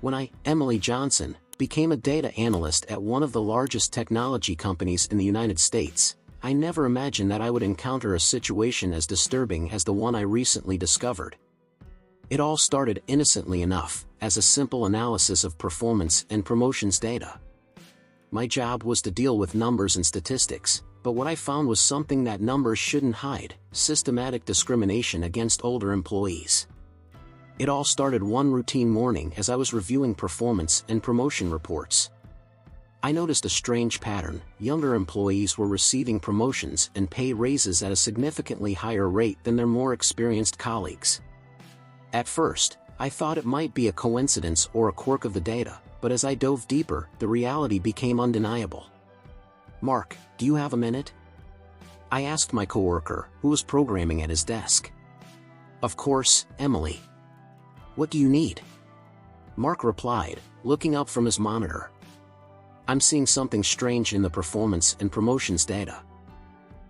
When I, Emily Johnson, became a data analyst at one of the largest technology companies in the United States, I never imagined that I would encounter a situation as disturbing as the one I recently discovered. It all started innocently enough, as a simple analysis of performance and promotions data. My job was to deal with numbers and statistics, but what I found was something that numbers shouldn't hide: systematic discrimination against older employees. It all started one routine morning as I was reviewing performance and promotion reports. I noticed a strange pattern: younger employees were receiving promotions and pay raises at a significantly higher rate than their more experienced colleagues. At first, I thought it might be a coincidence or a quirk of the data, but as I dove deeper, the reality became undeniable. "Mark, do you have a minute?" I asked my coworker, who was programming at his desk. "Of course, Emily. What do you need?" Mark replied, looking up from his monitor. "I'm seeing something strange in the performance and promotions data.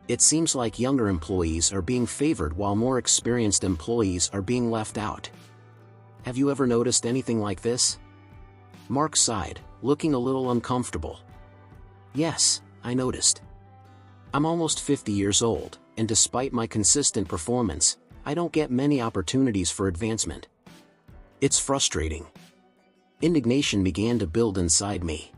It seems like younger employees are being favored while more experienced employees are being left out. Have you ever noticed anything like this?" Mark sighed, looking a little uncomfortable. "Yes, I noticed. I'm almost 50 years old, and despite my consistent performance, I don't get many opportunities for advancement. It's frustrating." Indignation began to build inside me.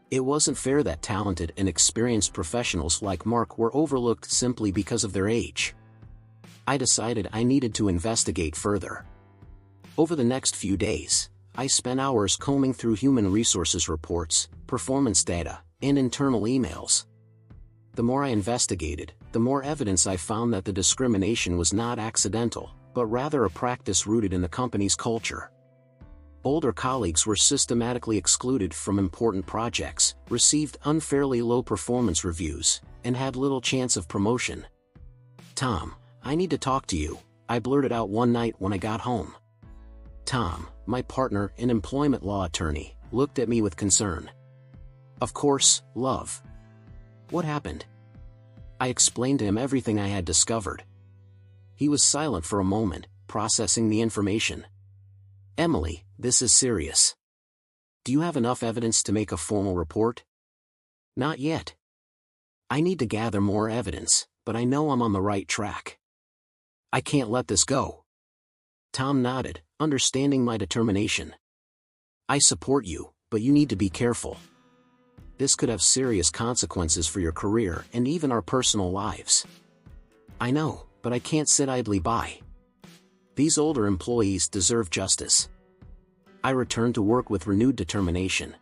It wasn't fair that talented and experienced professionals like Mark were overlooked simply because of their age. I decided I needed to investigate further. Over the next few days, I spent hours combing through human resources reports, performance data, and internal emails. The more I investigated, the more evidence I found that the discrimination was not accidental, but rather a practice rooted in the company's culture. Older colleagues were systematically excluded from important projects, received unfairly low performance reviews, and had little chance of promotion. "Tom, I need to talk to you," I blurted out one night when I got home. Tom, my partner, an employment law attorney, looked at me with concern. "Of course, love. What happened?" I explained to him everything I had discovered. He was silent for a moment, processing the information. "Emily, this is serious. Do you have enough evidence to make a formal report?" "Not yet. I need to gather more evidence, but I know I'm on the right track. I can't let this go." Tom nodded, understanding my determination. "I support you, but you need to be careful. This could have serious consequences for your career and even our personal lives." "I know, but I can't sit idly by. These older employees deserve justice." I returned to work with renewed determination.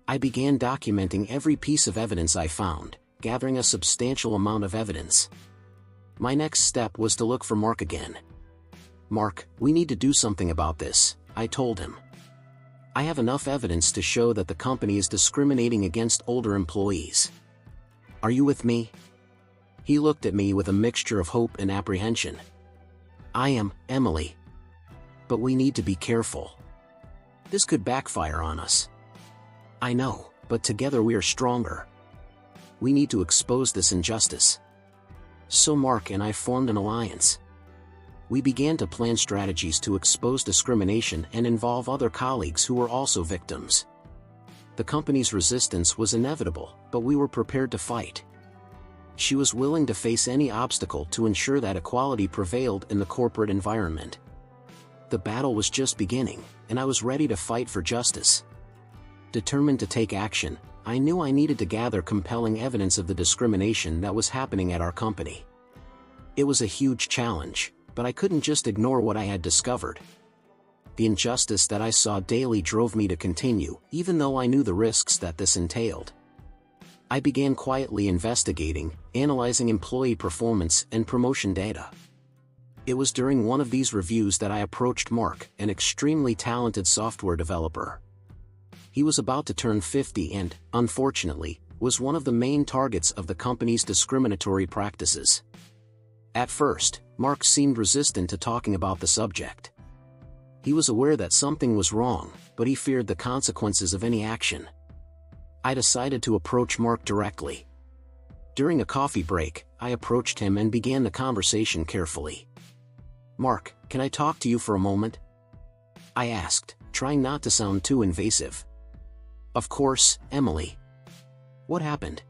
I began documenting every piece of evidence I found, gathering a substantial amount of evidence. My next step was to look for Mark again. "Mark, we need to do something about this," I told him. "I have enough evidence to show that the company is discriminating against older employees. Are you with me?" He looked at me with a mixture of hope and apprehension. "I am, Emily. But we need to be careful. This could backfire on us." "I know, but together we are stronger. We need to expose this injustice." So Mark and I formed an alliance. We began to plan strategies to expose discrimination and involve other colleagues who were also victims. The company's resistance was inevitable, but we were prepared to fight. She was willing to face any obstacle to ensure that equality prevailed in the corporate environment. The battle was just beginning, and I was ready to fight for justice. Determined to take action, I knew I needed to gather compelling evidence of the discrimination that was happening at our company. It was a huge challenge, but I couldn't just ignore what I had discovered. The injustice that I saw daily drove me to continue, even though I knew the risks that this entailed. I began quietly investigating, analyzing employee performance and promotion data. It was during one of these reviews that I approached Mark, an extremely talented software developer. He was about to turn 50 and, unfortunately, was one of the main targets of the company's discriminatory practices. At first, Mark seemed resistant to talking about the subject. He was aware that something was wrong, but he feared the consequences of any action. I decided to approach Mark directly. During a coffee break, I approached him and began the conversation carefully. "Mark, can I talk to you for a moment?" I asked, trying not to sound too invasive. "Of course, Emily. What happened?"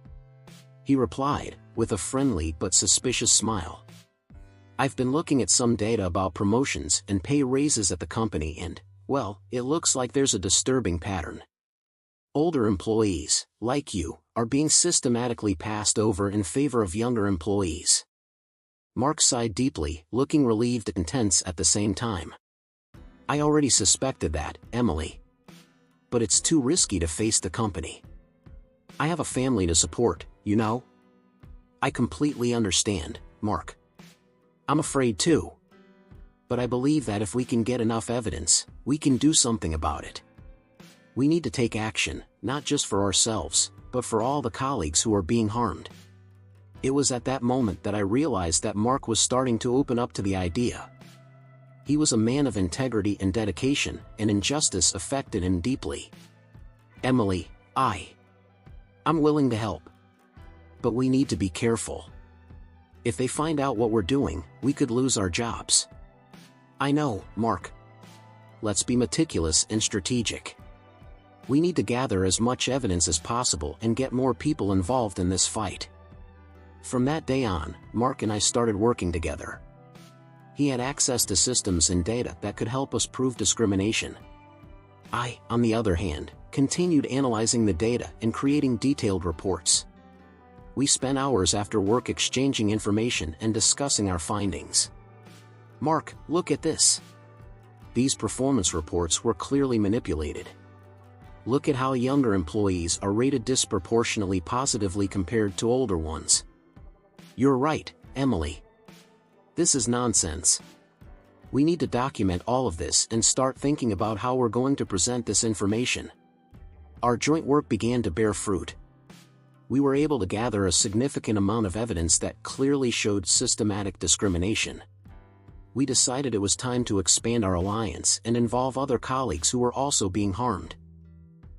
he replied, with a friendly but suspicious smile. "I've been looking at some data about promotions and pay raises at the company and, well, it looks like there's a disturbing pattern. Older employees, like you, are being systematically passed over in favor of younger employees." Mark sighed deeply, looking relieved and tense at the same time. "I already suspected that, Emily. But it's too risky to face the company. I have a family to support, you know." "I completely understand, Mark. I'm afraid too. But I believe that if we can get enough evidence, we can do something about it. We need to take action, not just for ourselves, but for all the colleagues who are being harmed." It was at that moment that I realized that Mark was starting to open up to the idea. He was a man of integrity and dedication, and injustice affected him deeply. "Emily, I'm willing to help. But we need to be careful. If they find out what we're doing, we could lose our jobs." "I know, Mark. Let's be meticulous and strategic. We need to gather as much evidence as possible and get more people involved in this fight." From that day on, Mark and I started working together. He had access to systems and data that could help us prove discrimination. I, on the other hand, continued analyzing the data and creating detailed reports. We spent hours after work exchanging information and discussing our findings. "Mark, look at this. These performance reports were clearly manipulated. Look at how younger employees are rated disproportionately positively compared to older ones." "You're right, Emily. This is nonsense. We need to document all of this and start thinking about how we're going to present this information." Our joint work began to bear fruit. We were able to gather a significant amount of evidence that clearly showed systematic discrimination. We decided it was time to expand our alliance and involve other colleagues who were also being harmed.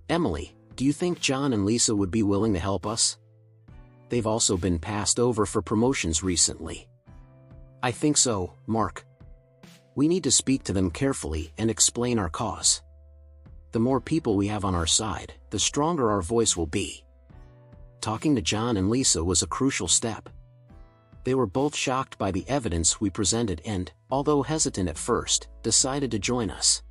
"Emily, do you think John and Lisa would be willing to help us? They've also been passed over for promotions recently." "I think so, Mark. We need to speak to them carefully and explain our cause. The more people we have on our side, the stronger our voice will be." Talking to John and Lisa was a crucial step. They were both shocked by the evidence we presented and, although hesitant at first, decided to join us.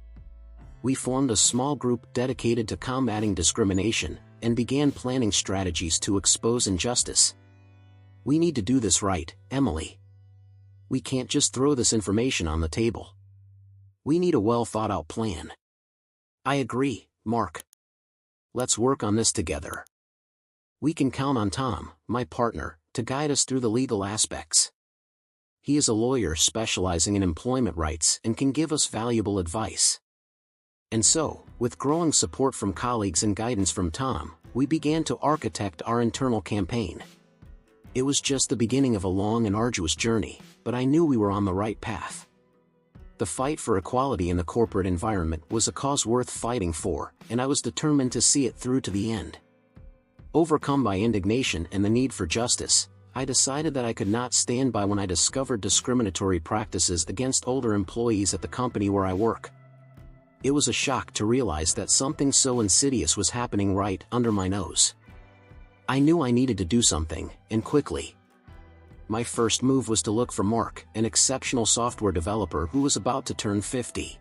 We formed a small group dedicated to combating discrimination, and began planning strategies to expose injustice. "We need to do this right, Emily. We can't just throw this information on the table. We need a well-thought-out plan." "I agree, Mark. Let's work on this together. We can count on Tom, my partner, to guide us through the legal aspects. He is a lawyer specializing in employment rights and can give us valuable advice." And so, with growing support from colleagues and guidance from Tom, we began to architect our internal campaign. It was just the beginning of a long and arduous journey, but I knew we were on the right path. The fight for equality in the corporate environment was a cause worth fighting for, and I was determined to see it through to the end. Overcome by indignation and the need for justice, I decided that I could not stand by when I discovered discriminatory practices against older employees at the company where I work. It was a shock to realize that something so insidious was happening right under my nose. I knew I needed to do something, and quickly. My first move was to look for Mark, an exceptional software developer who was about to turn 50.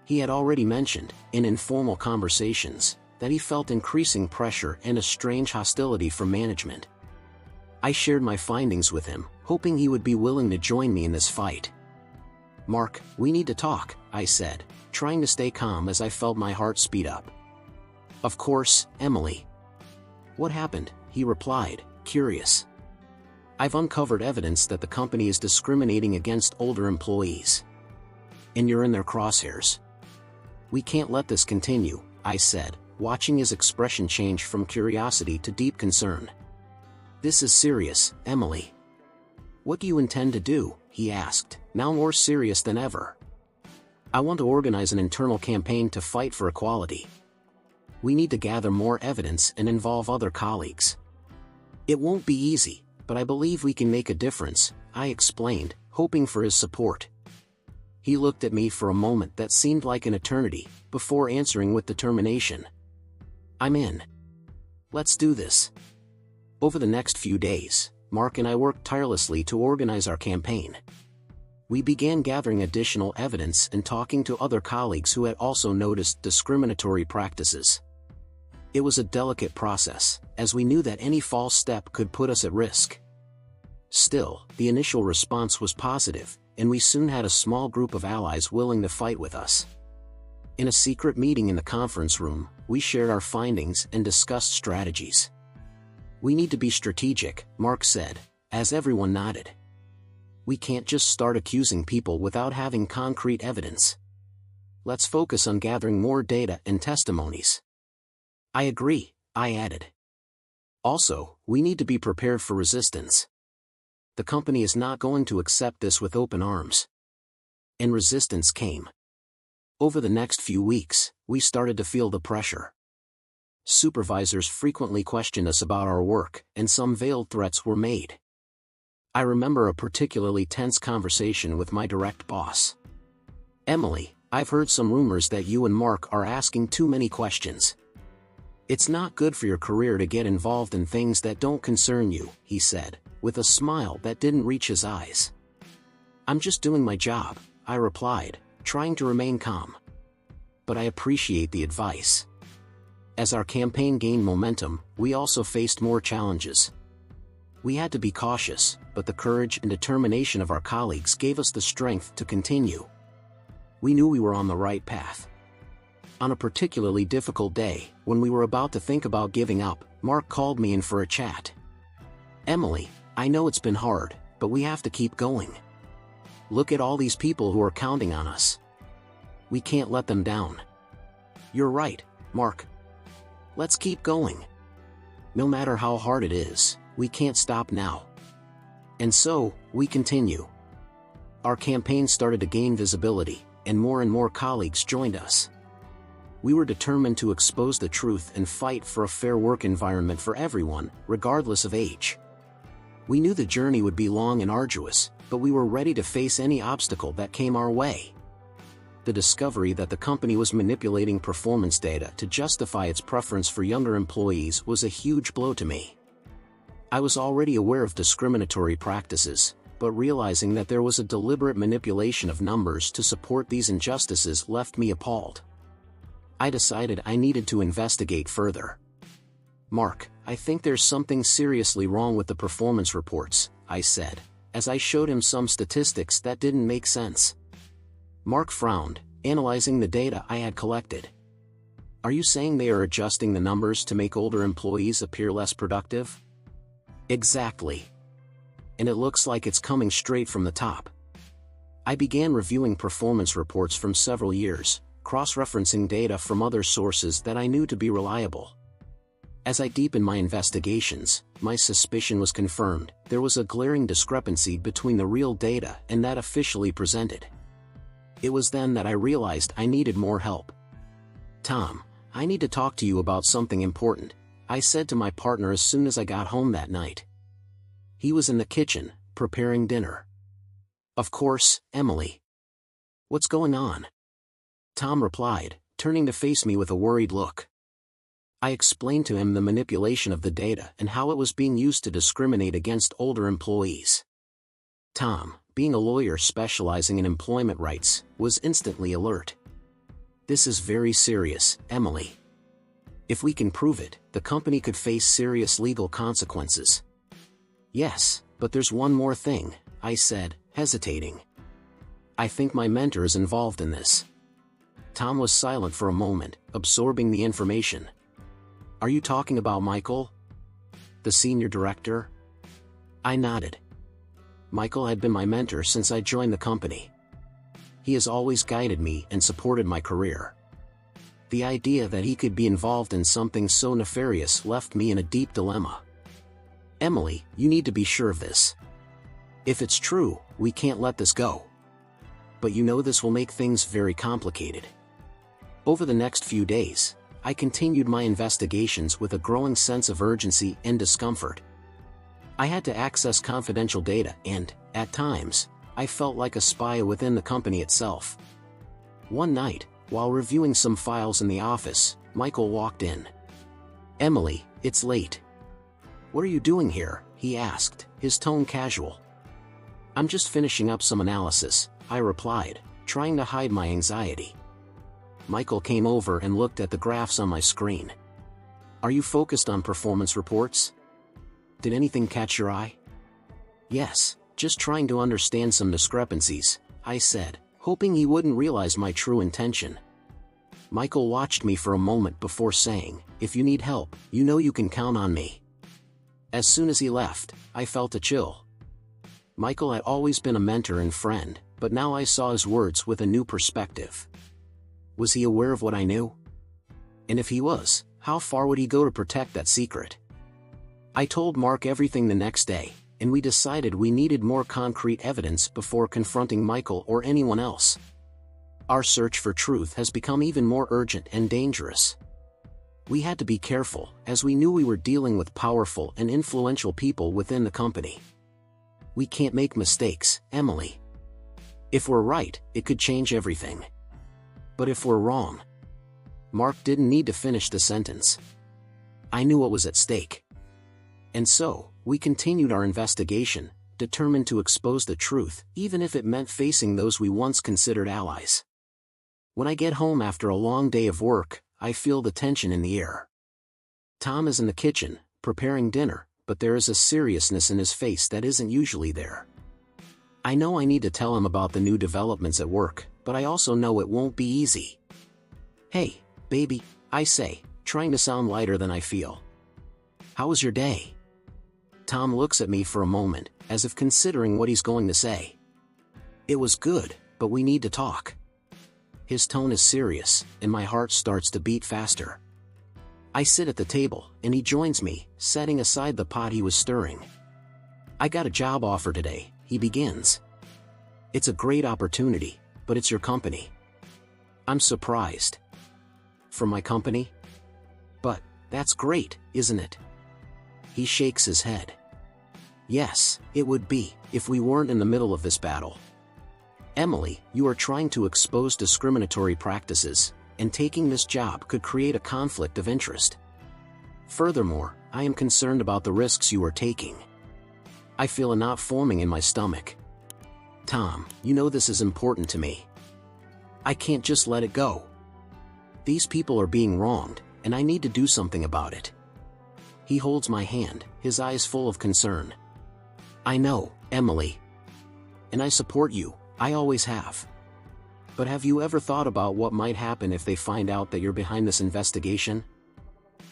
He had already mentioned, in informal conversations, that he felt increasing pressure and a strange hostility from management. I shared my findings with him, hoping he would be willing to join me in this fight. "Mark, we need to talk," I said, trying to stay calm as I felt my heart speed up. "Of course, Emily." "What happened?" he replied, curious. "I've uncovered evidence that the company is discriminating against older employees. And you're in their crosshairs. We can't let this continue," I said, watching his expression change from curiosity to deep concern. "This is serious, Emily." "What do you intend to do?" he asked, now more serious than ever. "I want to organize an internal campaign to fight for equality. We need to gather more evidence and involve other colleagues. It won't be easy, but I believe we can make a difference," I explained, hoping for his support. He looked at me for a moment that seemed like an eternity, before answering with determination. "I'm in. Let's do this." Over the next few days, Mark and I worked tirelessly to organize our campaign. We began gathering additional evidence and talking to other colleagues who had also noticed discriminatory practices. It was a delicate process, as we knew that any false step could put us at risk. Still, the initial response was positive, and we soon had a small group of allies willing to fight with us. In a secret meeting in the conference room, we shared our findings and discussed strategies. "We need to be strategic," Mark said, as everyone nodded. "We can't just start accusing people without having concrete evidence. Let's focus on gathering more data and testimonies." "I agree," I added. "Also, we need to be prepared for resistance. The company is not going to accept this with open arms." And resistance came. Over the next few weeks, we started to feel the pressure. Supervisors frequently questioned us about our work, and some veiled threats were made. I remember a particularly tense conversation with my direct boss. "Emily, I've heard some rumors that you and Mark are asking too many questions. It's not good for your career to get involved in things that don't concern you," he said, with a smile that didn't reach his eyes. "I'm just doing my job," I replied, trying to remain calm. "But I appreciate the advice." As our campaign gained momentum, we also faced more challenges. We had to be cautious, but the courage and determination of our colleagues gave us the strength to continue. We knew we were on the right path. On a particularly difficult day, when we were about to think about giving up, Mark called me in for a chat. "Emily, I know it's been hard, but we have to keep going. Look at all these people who are counting on us. We can't let them down." "You're right, Mark. Let's keep going. No matter how hard it is, we can't stop now." And so, we continue. Our campaign started to gain visibility, and more colleagues joined us. We were determined to expose the truth and fight for a fair work environment for everyone, regardless of age. We knew the journey would be long and arduous, but we were ready to face any obstacle that came our way. The discovery that the company was manipulating performance data to justify its preference for younger employees was a huge blow to me. I was already aware of discriminatory practices, but realizing that there was a deliberate manipulation of numbers to support these injustices left me appalled. I decided I needed to investigate further. "Mark, I think there's something seriously wrong with the performance reports," I said, as I showed him some statistics that didn't make sense. Mark frowned, analyzing the data I had collected. "Are you saying they are adjusting the numbers to make older employees appear less productive?" "Exactly. And it looks like it's coming straight from the top." I began reviewing performance reports from several years, cross-referencing data from other sources that I knew to be reliable. As I deepened my investigations, my suspicion was confirmed. There was a glaring discrepancy between the real data and that officially presented. It was then that I realized I needed more help. "Tom, I need to talk to you about something important," I said to my partner as soon as I got home that night. He was in the kitchen, preparing dinner. "Of course, Emily. What's going on?" Tom replied, turning to face me with a worried look. I explained to him the manipulation of the data and how it was being used to discriminate against older employees. Tom, being a lawyer specializing in employment rights, was instantly alert. "This is very serious, Emily. If we can prove it, the company could face serious legal consequences." "Yes, but there's one more thing," I said, hesitating. "I think my mentor is involved in this." Tom was silent for a moment, absorbing the information. "Are you talking about Michael? The senior director?" I nodded. Michael had been my mentor since I joined the company. He has always guided me and supported my career. The idea that he could be involved in something so nefarious left me in a deep dilemma. "Emily, you need to be sure of this. If it's true, we can't let this go. But you know this will make things very complicated." Over the next few days, I continued my investigations with a growing sense of urgency and discomfort. I had to access confidential data and, at times, I felt like a spy within the company itself. One night, while reviewing some files in the office, Michael walked in. "Emily, it's late. What are you doing here?" he asked, his tone casual. "I'm just finishing up some analysis," I replied, trying to hide my anxiety. Michael came over and looked at the graphs on my screen. "Are you focused on performance reports? Did anything catch your eye?" "Yes, just trying to understand some discrepancies," I said, hoping he wouldn't realize my true intention. Michael watched me for a moment before saying, "If you need help, you know you can count on me." As soon as he left, I felt a chill. Michael had always been a mentor and friend, but now I saw his words with a new perspective. Was he aware of what I knew? And if he was, how far would he go to protect that secret? I told Mark everything the next day, and we decided we needed more concrete evidence before confronting Michael or anyone else. Our search for truth has become even more urgent and dangerous. We had to be careful, as we knew we were dealing with powerful and influential people within the company. We can't make mistakes, Emily. If we're right, it could change everything. But if we're wrong... Mark didn't need to finish the sentence. I knew what was at stake. And so, we continued our investigation, determined to expose the truth, even if it meant facing those we once considered allies. When I get home after a long day of work, I feel the tension in the air. Tom is in the kitchen, preparing dinner, but there is a seriousness in his face that isn't usually there. I know I need to tell him about the new developments at work, but I also know it won't be easy. "Hey, baby," I say, trying to sound lighter than I feel. "How was your day?" Tom looks at me for a moment, as if considering what he's going to say. "It was good, but we need to talk." His tone is serious, and my heart starts to beat faster. I sit at the table, and he joins me, setting aside the pot he was stirring. "I got a job offer today," he begins. "It's a great opportunity, but it's your company." I'm surprised. "From my company? But, that's great, isn't it?" He shakes his head. "Yes, it would be, if we weren't in the middle of this battle. Emily, you are trying to expose discriminatory practices, and taking this job could create a conflict of interest. Furthermore, I am concerned about the risks you are taking." I feel a knot forming in my stomach. "Tom, you know this is important to me. I can't just let it go. These people are being wronged, and I need to do something about it." He holds my hand, his eyes full of concern. "I know, Emily. And I support you, I always have. But have you ever thought about what might happen if they find out that you're behind this investigation?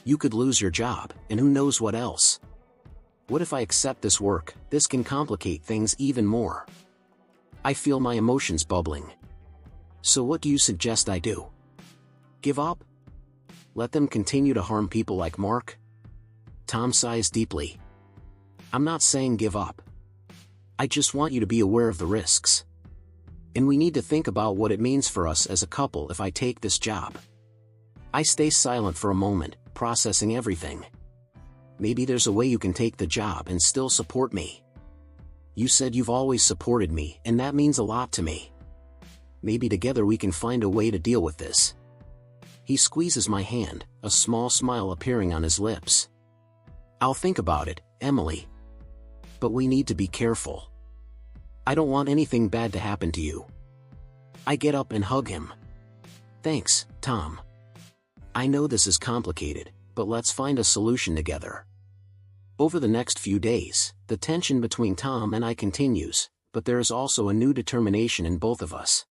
You could lose your job, and who knows what else. What if I accept this work? This can complicate things even more." I feel my emotions bubbling. "So what do you suggest I do? Give up? Let them continue to harm people like Mark?" Tom sighs deeply. "I'm not saying give up. I just want you to be aware of the risks. And we need to think about what it means for us as a couple if I take this job." I stay silent for a moment, processing everything. "Maybe there's a way you can take the job and still support me. You said you've always supported me, and that means a lot to me. Maybe together we can find a way to deal with this." He squeezes my hand, a small smile appearing on his lips. "I'll think about it, Emily. But we need to be careful. I don't want anything bad to happen to you." I get up and hug him. "Thanks, Tom. I know this is complicated, but let's find a solution together." Over the next few days, the tension between Tom and I continues, but there is also a new determination in both of us.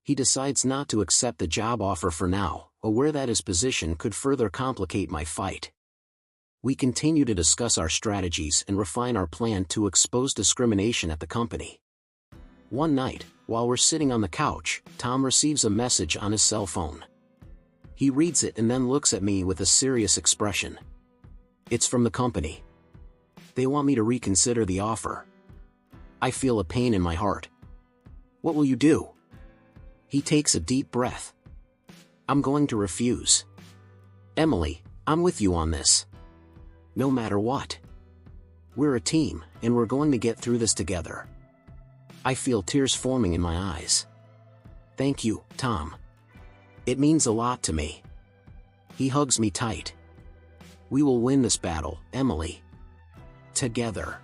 He decides not to accept the job offer for now, aware that his position could further complicate my fight. We continue to discuss our strategies and refine our plan to expose discrimination at the company. One night, while we're sitting on the couch, Tom receives a message on his cell phone. He reads it and then looks at me with a serious expression. It's from the company. They want me to reconsider the offer. I feel a pain in my heart. "What will you do?" He takes a deep breath. "I'm going to refuse. Emily, I'm with you on this. No matter what. We're a team, and we're going to get through this together." I feel tears forming in my eyes. Thank you, Tom. It means a lot to me. He hugs me tight. We will win this battle, Emily. Together.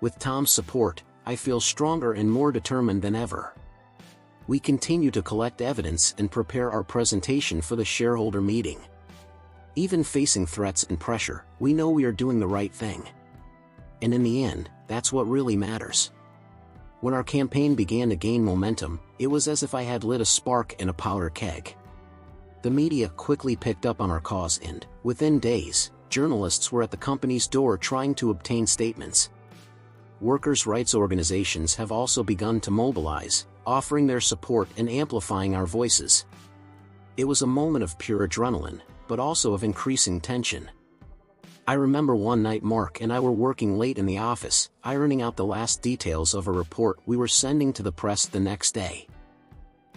With Tom's support, I feel stronger and more determined than ever. We continue to collect evidence and prepare our presentation for the shareholder meeting. Even facing threats and pressure, we know we are doing the right thing. And in the end, that's what really matters. When our campaign began to gain momentum, it was as if I had lit a spark in a powder keg. The media quickly picked up on our cause and, within days, journalists were at the company's door trying to obtain statements. Workers' rights organizations have also begun to mobilize, offering their support and amplifying our voices. It was a moment of pure adrenaline, but also of increasing tension. I remember one night Mark and I were working late in the office, ironing out the last details of a report we were sending to the press the next day.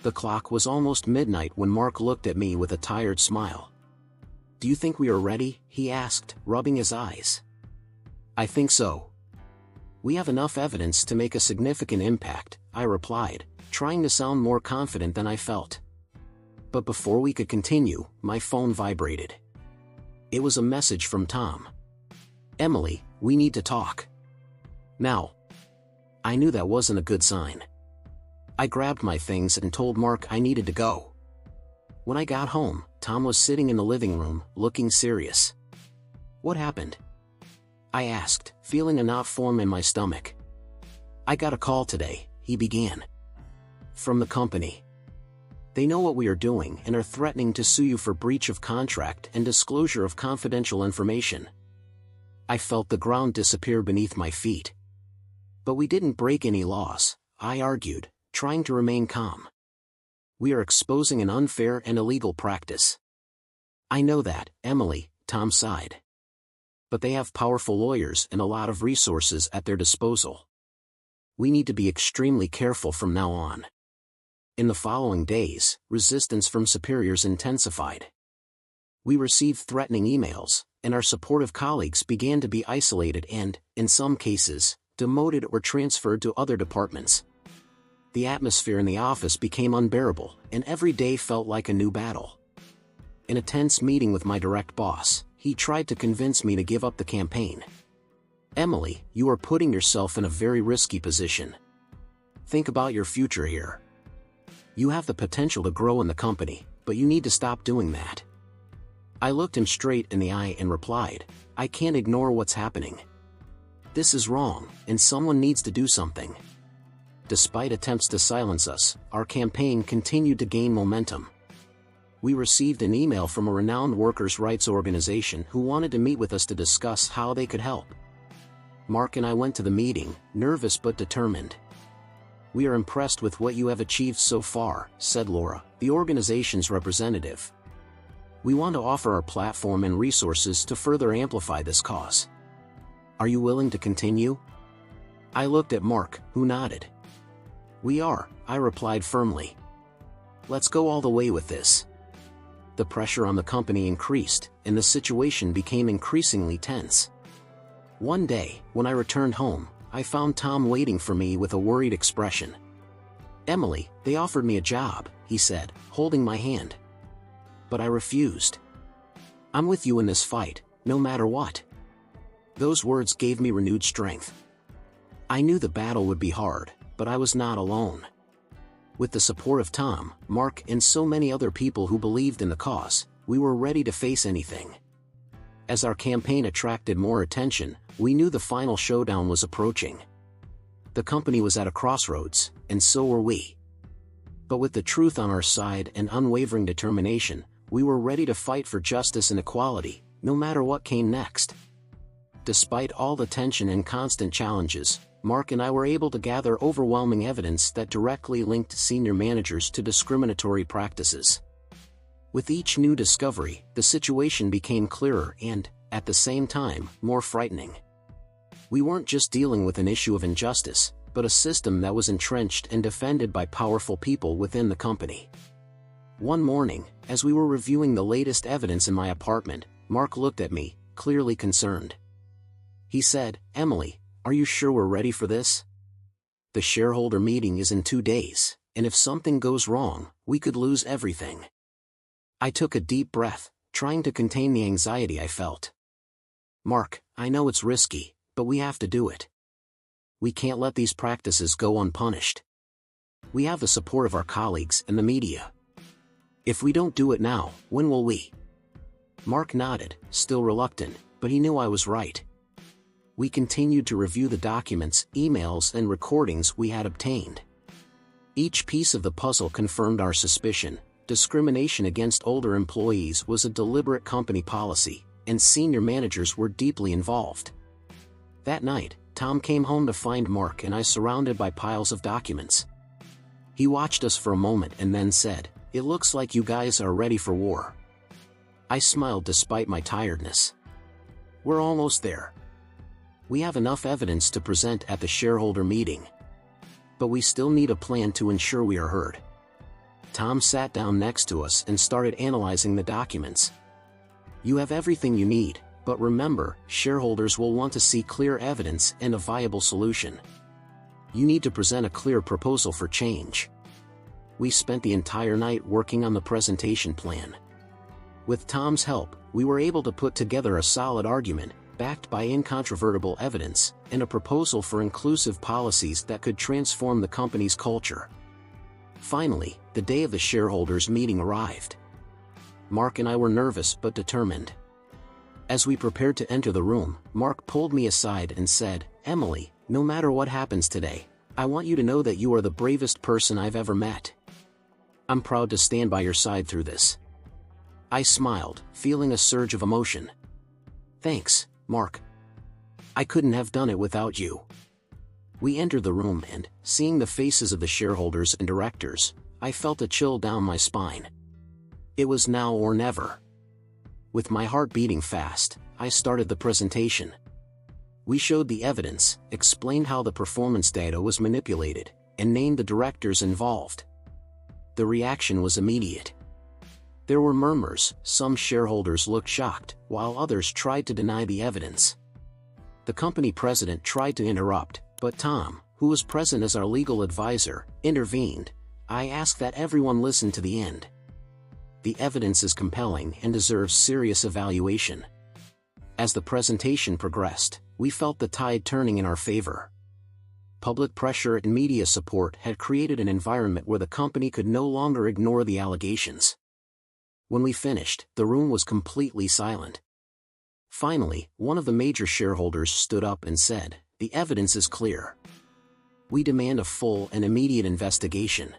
The clock was almost midnight when Mark looked at me with a tired smile. "Do you think we are ready?" he asked, rubbing his eyes. "I think so. We have enough evidence to make a significant impact," I replied, trying to sound more confident than I felt. But before we could continue, my phone vibrated. It was a message from Tom. "Emily, we need to talk. Now." I knew that wasn't a good sign. I grabbed my things and told Mark I needed to go. When I got home, Tom was sitting in the living room, looking serious. "What happened?" I asked, feeling a knot form in my stomach. "I got a call today," he began. "From the company. They know what we are doing and are threatening to sue you for breach of contract and disclosure of confidential information." I felt the ground disappear beneath my feet. "But we didn't break any laws," I argued, trying to remain calm. "We are exposing an unfair and illegal practice." "I know that, Emily," Tom sighed. "But they have powerful lawyers and a lot of resources at their disposal. We need to be extremely careful from now on." In the following days, resistance from superiors intensified. We received threatening emails, and our supportive colleagues began to be isolated and, in some cases, demoted or transferred to other departments. The atmosphere in the office became unbearable, and every day felt like a new battle. In a tense meeting with my direct boss, he tried to convince me to give up the campaign. "Emily, you are putting yourself in a very risky position. Think about your future here. You have the potential to grow in the company, but you need to stop doing that." I looked him straight in the eye and replied, "I can't ignore what's happening. This is wrong, and someone needs to do something." Despite attempts to silence us, our campaign continued to gain momentum. We received an email from a renowned workers' rights organization who wanted to meet with us to discuss how they could help. Mark and I went to the meeting, nervous but determined. "We are impressed with what you have achieved so far," said Laura, the organization's representative. "We want to offer our platform and resources to further amplify this cause. Are you willing to continue?" I looked at Mark, who nodded. "We are," I replied firmly. "Let's go all the way with this." The pressure on the company increased, and the situation became increasingly tense. One day, when I returned home, I found Tom waiting for me with a worried expression. "Emily, they offered me a job," he said, holding my hand. "But I refused. I'm with you in this fight, no matter what." Those words gave me renewed strength. I knew the battle would be hard, but I was not alone. With the support of Tom, Mark, and so many other people who believed in the cause, we were ready to face anything. As our campaign attracted more attention, we knew the final showdown was approaching. The company was at a crossroads, and so were we. But with the truth on our side and unwavering determination, we were ready to fight for justice and equality, no matter what came next. Despite all the tension and constant challenges, Mark and I were able to gather overwhelming evidence that directly linked senior managers to discriminatory practices. With each new discovery, the situation became clearer and, at the same time, more frightening. We weren't just dealing with an issue of injustice, but a system that was entrenched and defended by powerful people within the company. One morning, as we were reviewing the latest evidence in my apartment, Mark looked at me, clearly concerned. He said, "Emily, are you sure we're ready for this?" The shareholder meeting is in 2 days, and if something goes wrong, we could lose everything. I took a deep breath, trying to contain the anxiety I felt. Mark, I know it's risky, but we have to do it. We can't let these practices go unpunished. We have the support of our colleagues and the media. If we don't do it now, when will we? Mark nodded, still reluctant, but he knew I was right. We continued to review the documents, emails, and recordings we had obtained. Each piece of the puzzle confirmed our suspicion. Discrimination against older employees was a deliberate company policy, and senior managers were deeply involved. That night, Tom came home to find Mark and I surrounded by piles of documents. He watched us for a moment and then said, "It looks like you guys are ready for war." I smiled despite my tiredness. "We're almost there. We have enough evidence to present at the shareholder meeting. But we still need a plan to ensure we are heard." Tom sat down next to us and started analyzing the documents. "You have everything you need, but remember, shareholders will want to see clear evidence and a viable solution. You need to present a clear proposal for change." We spent the entire night working on the presentation plan. With Tom's help, we were able to put together a solid argument, backed by incontrovertible evidence, and a proposal for inclusive policies that could transform the company's culture. Finally, the day of the shareholders' meeting arrived. Mark and I were nervous but determined. As we prepared to enter the room, Mark pulled me aside and said, "Emily, no matter what happens today, I want you to know that you are the bravest person I've ever met. I'm proud to stand by your side through this." I smiled, feeling a surge of emotion. "Thanks, Mark. I couldn't have done it without you." We entered the room and, seeing the faces of the shareholders and directors, I felt a chill down my spine. It was now or never. With my heart beating fast, I started the presentation. We showed the evidence, explained how the performance data was manipulated, and named the directors involved. The reaction was immediate. There were murmurs, some shareholders looked shocked, while others tried to deny the evidence. The company president tried to interrupt, but Tom, who was present as our legal advisor, intervened. "I ask that everyone listen to the end. The evidence is compelling and deserves serious evaluation." As the presentation progressed, we felt the tide turning in our favor. Public pressure and media support had created an environment where the company could no longer ignore the allegations. When we finished, the room was completely silent. Finally, one of the major shareholders stood up and said, "The evidence is clear. We demand a full and immediate investigation.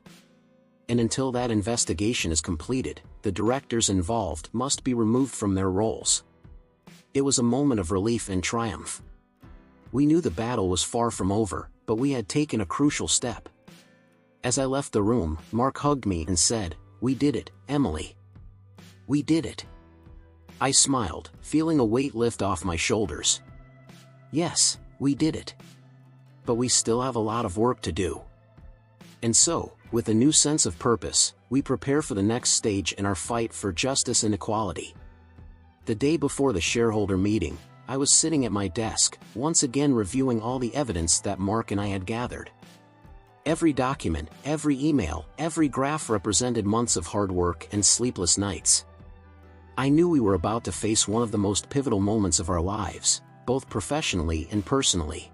And until that investigation is completed, the directors involved must be removed from their roles." It was a moment of relief and triumph. We knew the battle was far from over, but we had taken a crucial step. As I left the room, Mark hugged me and said, "We did it, Emily. We did it." I smiled, feeling a weight lift off my shoulders. Yes, we did it. But we still have a lot of work to do. And so, with a new sense of purpose, we prepare for the next stage in our fight for justice and equality. The day before the shareholder meeting, I was sitting at my desk, once again reviewing all the evidence that Mark and I had gathered. Every document, every email, every graph represented months of hard work and sleepless nights. I knew we were about to face one of the most pivotal moments of our lives, both professionally and personally.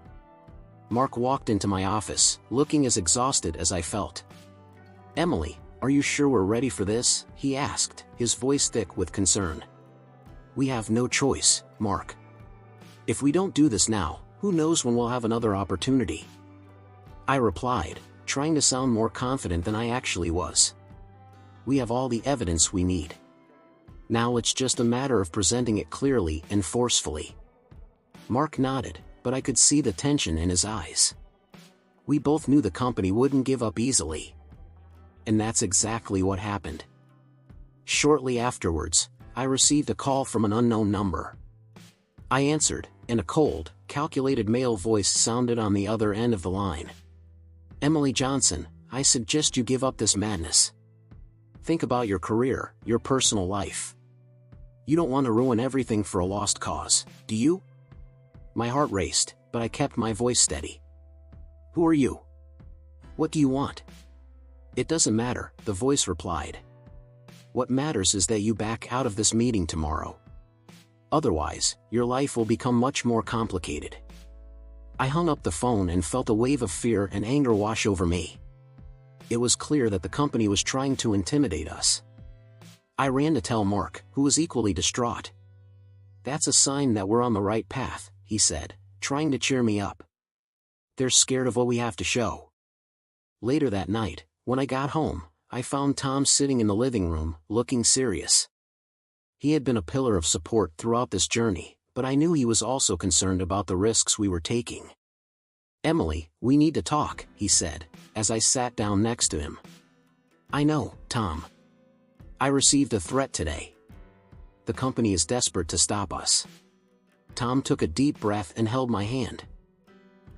Mark walked into my office, looking as exhausted as I felt. "Emily, are you sure we're ready for this?" he asked, his voice thick with concern. "We have no choice, Mark. If we don't do this now, who knows when we'll have another opportunity?" I replied, trying to sound more confident than I actually was. "We have all the evidence we need. Now it's just a matter of presenting it clearly and forcefully." Mark nodded, but I could see the tension in his eyes. We both knew the company wouldn't give up easily. And that's exactly what happened. Shortly afterwards, I received a call from an unknown number. I answered, and a cold, calculated male voice sounded on the other end of the line. "Emily Johnson, I suggest you give up this madness. Think about your career, your personal life. You don't want to ruin everything for a lost cause, do you?" My heart raced, but I kept my voice steady. "Who are you? What do you want? It doesn't matter, the voice replied. What matters is that you back out of this meeting tomorrow. Otherwise, your life will become much more complicated. I hung up the phone and felt a wave of fear and anger wash over me. It was clear that the company was trying to intimidate us. I ran to tell Mark, who was equally distraught. That's a sign that we're on the right path, he said, trying to cheer me up. They're scared of what we have to show. Later that night, when I got home, I found Tom sitting in the living room, looking serious. He had been a pillar of support throughout this journey, but I knew he was also concerned about the risks we were taking. Emily, we need to talk, he said, as I sat down next to him. I know, Tom. I received a threat today. The company is desperate to stop us. Tom took a deep breath and held my hand.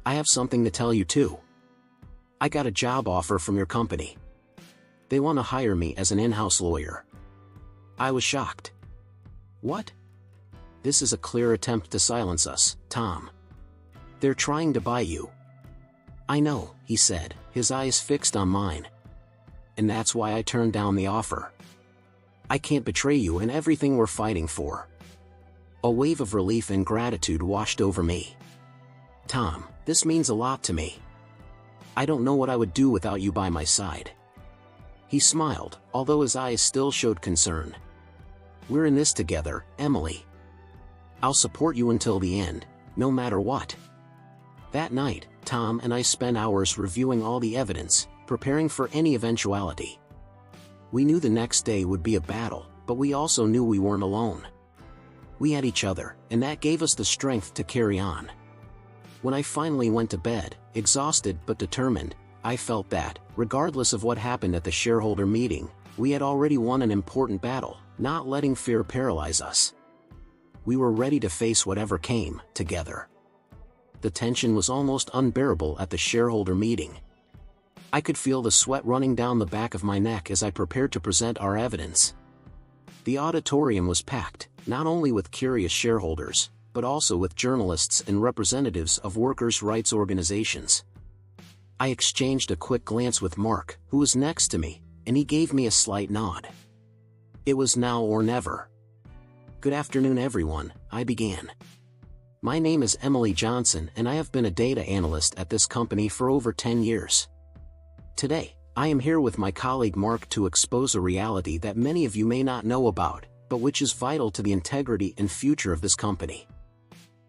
I have something to tell you too. I got a job offer from your company. They want to hire me as an in-house lawyer. I was shocked. What? This is a clear attempt to silence us, Tom. They're trying to buy you. I know, he said, his eyes fixed on mine. And that's why I turned down the offer. I can't betray you in everything we're fighting for. A wave of relief and gratitude washed over me. Tom, this means a lot to me. I don't know what I would do without you by my side. He smiled, although his eyes still showed concern. We're in this together, Emily. I'll support you until the end, no matter what. That night, Tom and I spent hours reviewing all the evidence, preparing for any eventuality. We knew the next day would be a battle, but we also knew we weren't alone. We had each other, and that gave us the strength to carry on. When I finally went to bed, exhausted but determined, I felt that, regardless of what happened at the shareholder meeting, we had already won an important battle, not letting fear paralyze us. We were ready to face whatever came, together. The tension was almost unbearable at the shareholder meeting. I could feel the sweat running down the back of my neck as I prepared to present our evidence. The auditorium was packed, not only with curious shareholders, but also with journalists and representatives of workers' rights organizations. I exchanged a quick glance with Mark, who was next to me, and he gave me a slight nod. It was now or never. Good afternoon, everyone, I began. My name is Emily Johnson and I have been a data analyst at this company for over 10 years. Today, I am here with my colleague Mark to expose a reality that many of you may not know about, but which is vital to the integrity and future of this company.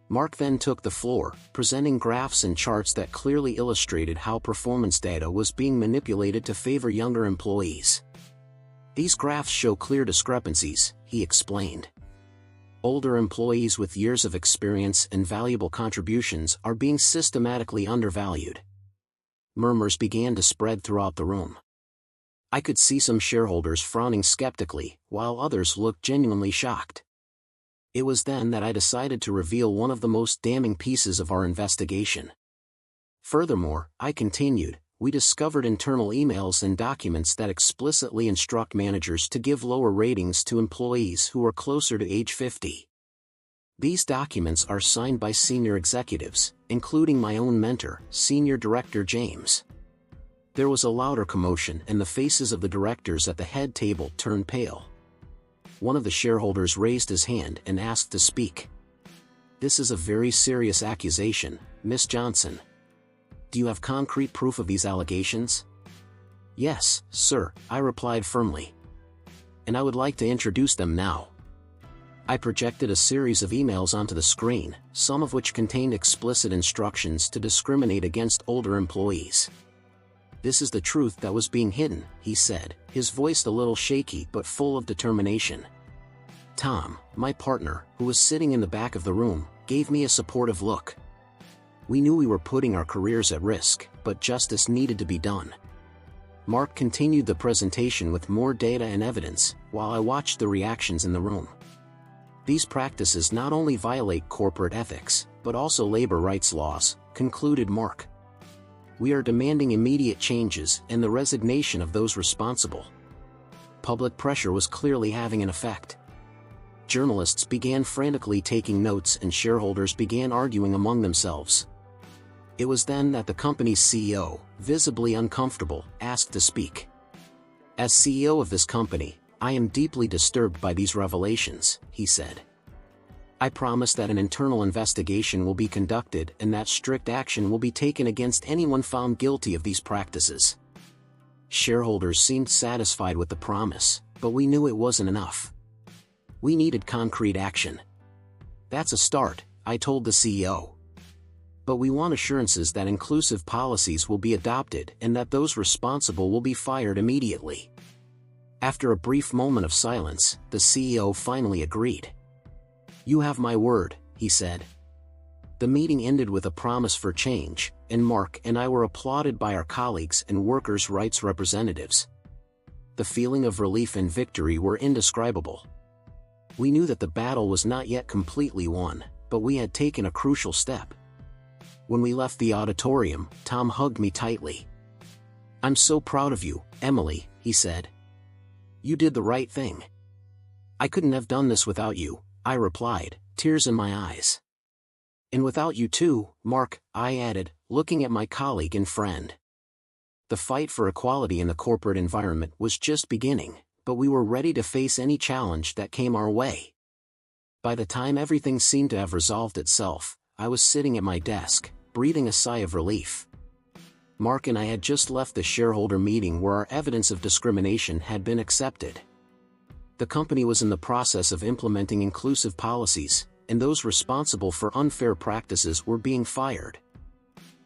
Mark then took the floor, presenting graphs and charts that clearly illustrated how performance data was being manipulated to favor younger employees. These graphs show clear discrepancies, he explained. Older employees with years of experience and valuable contributions are being systematically undervalued. Murmurs began to spread throughout the room. I could see some shareholders frowning skeptically, while others looked genuinely shocked. It was then that I decided to reveal one of the most damning pieces of our investigation. Furthermore, I continued, we discovered internal emails and documents that explicitly instruct managers to give lower ratings to employees who are closer to age 50. These documents are signed by senior executives, including my own mentor, Senior Director James. There was a louder commotion and the faces of the directors at the head table turned pale. One of the shareholders raised his hand and asked to speak. This is a very serious accusation, Miss Johnson. Do you have concrete proof of these allegations? Yes, sir, I replied firmly. And I would like to introduce them now. I projected a series of emails onto the screen, some of which contained explicit instructions to discriminate against older employees. This is the truth that was being hidden, he said, his voice a little shaky but full of determination. Tom, my partner, who was sitting in the back of the room, gave me a supportive look. We knew we were putting our careers at risk, but justice needed to be done. Mark continued the presentation with more data and evidence, while I watched the reactions in the room. These practices not only violate corporate ethics, but also labor rights laws, concluded Mark. We are demanding immediate changes and the resignation of those responsible. Public pressure was clearly having an effect. Journalists began frantically taking notes and shareholders began arguing among themselves. It was then that the company's CEO, visibly uncomfortable, asked to speak. As CEO of this company, I am deeply disturbed by these revelations, he said. I promise that an internal investigation will be conducted and that strict action will be taken against anyone found guilty of these practices. Shareholders seemed satisfied with the promise, but we knew it wasn't enough. We needed concrete action. That's a start, I told the CEO. But we want assurances that inclusive policies will be adopted and that those responsible will be fired immediately. After a brief moment of silence, the CEO finally agreed. You have my word, he said. The meeting ended with a promise for change, and Mark and I were applauded by our colleagues and workers' rights representatives. The feeling of relief and victory were indescribable. We knew that the battle was not yet completely won, but we had taken a crucial step. When we left the auditorium, Tom hugged me tightly. I'm so proud of you, Emily, he said. You did the right thing. I couldn't have done this without you, I replied, tears in my eyes. And without you too, Mark, I added, looking at my colleague and friend. The fight for equality in the corporate environment was just beginning, but we were ready to face any challenge that came our way. By the time everything seemed to have resolved itself, I was sitting at my desk, breathing a sigh of relief. Mark and I had just left the shareholder meeting where our evidence of discrimination had been accepted. The company was in the process of implementing inclusive policies, and those responsible for unfair practices were being fired.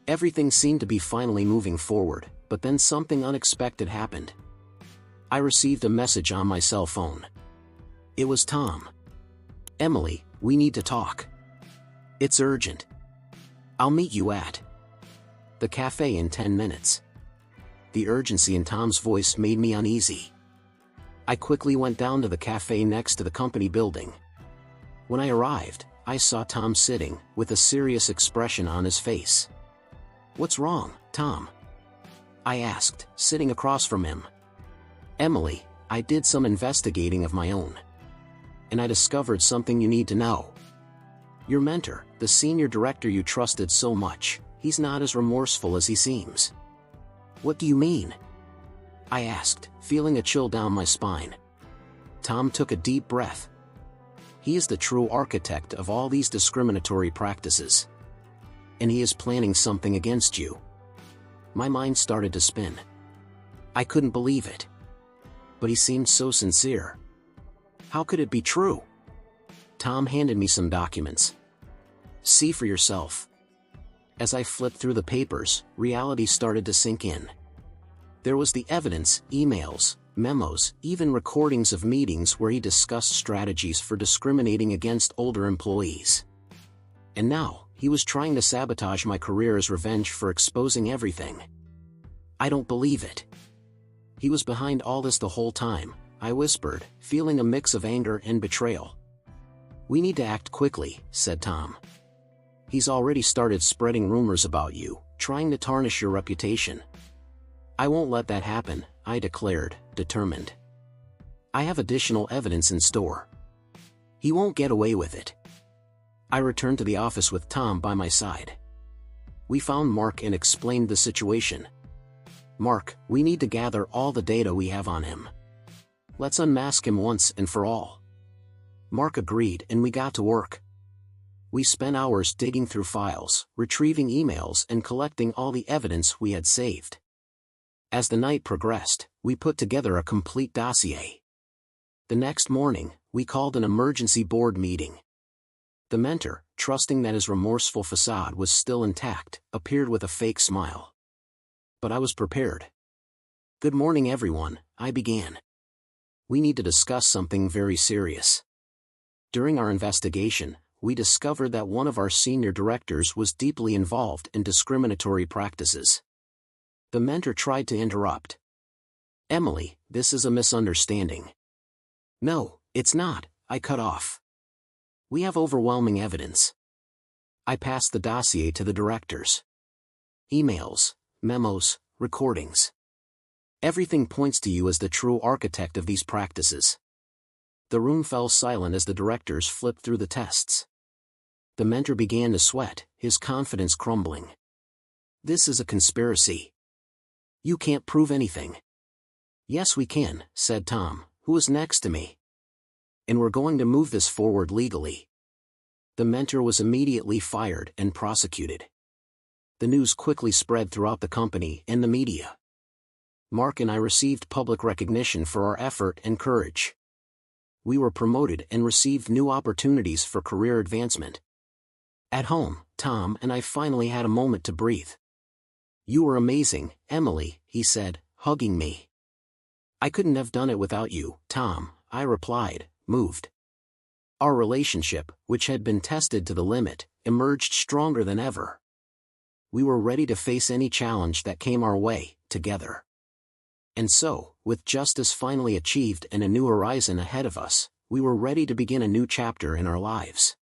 Everything seemed to be finally moving forward, but then something unexpected happened. I received a message on my cell phone. It was Tom. Emily, we need to talk. It's urgent. I'll meet you at the cafe in 10 minutes. The urgency in Tom's voice made me uneasy. I quickly went down to the cafe next to the company building. When I arrived, I saw Tom sitting, with a serious expression on his face. What's wrong, Tom? I asked, sitting across from him. Emily, I did some investigating of my own. And I discovered something you need to know. Your mentor, the senior director you trusted so much, he's not as remorseful as he seems. What do you mean? I asked, feeling a chill down my spine. Tom took a deep breath. He is the true architect of all these discriminatory practices. And he is planning something against you. My mind started to spin. I couldn't believe it. But he seemed so sincere. How could it be true? Tom handed me some documents. See for yourself. As I flipped through the papers, reality started to sink in. There was the evidence, emails, memos, even recordings of meetings where he discussed strategies for discriminating against older employees. And now, he was trying to sabotage my career as revenge for exposing everything. I don't believe it. He was behind all this the whole time, I whispered, feeling a mix of anger and betrayal. We need to act quickly, said Tom. He's already started spreading rumors about you, trying to tarnish your reputation. I won't let that happen, I declared, determined. I have additional evidence in store. He won't get away with it. I returned to the office with Tom by my side. We found Mark and explained the situation. Mark, we need to gather all the data we have on him. Let's unmask him once and for all. Mark agreed and we got to work. We spent hours digging through files, retrieving emails and collecting all the evidence we had saved. As the night progressed, we put together a complete dossier. The next morning, we called an emergency board meeting. The mentor, trusting that his remorseful facade was still intact, appeared with a fake smile. But I was prepared. Good morning, everyone, I began. We need to discuss something very serious. During our investigation, we discovered that one of our senior directors was deeply involved in discriminatory practices. The mentor tried to interrupt. Emily, this is a misunderstanding. No, it's not, I cut off. We have overwhelming evidence. I passed the dossier to the directors. Emails, memos, recordings. Everything points to you as the true architect of these practices. The room fell silent as the directors flipped through the tests. The mentor began to sweat, his confidence crumbling. This is a conspiracy. You can't prove anything. Yes, we can, said Tom, who was next to me. And we're going to move this forward legally. The mentor was immediately fired and prosecuted. The news quickly spread throughout the company and the media. Mark and I received public recognition for our effort and courage. We were promoted and received new opportunities for career advancement. At home, Tom and I finally had a moment to breathe. You were amazing, Emily, he said, hugging me. I couldn't have done it without you, Tom, I replied, moved. Our relationship, which had been tested to the limit, emerged stronger than ever. We were ready to face any challenge that came our way, together. And so, with justice finally achieved and a new horizon ahead of us, we were ready to begin a new chapter in our lives.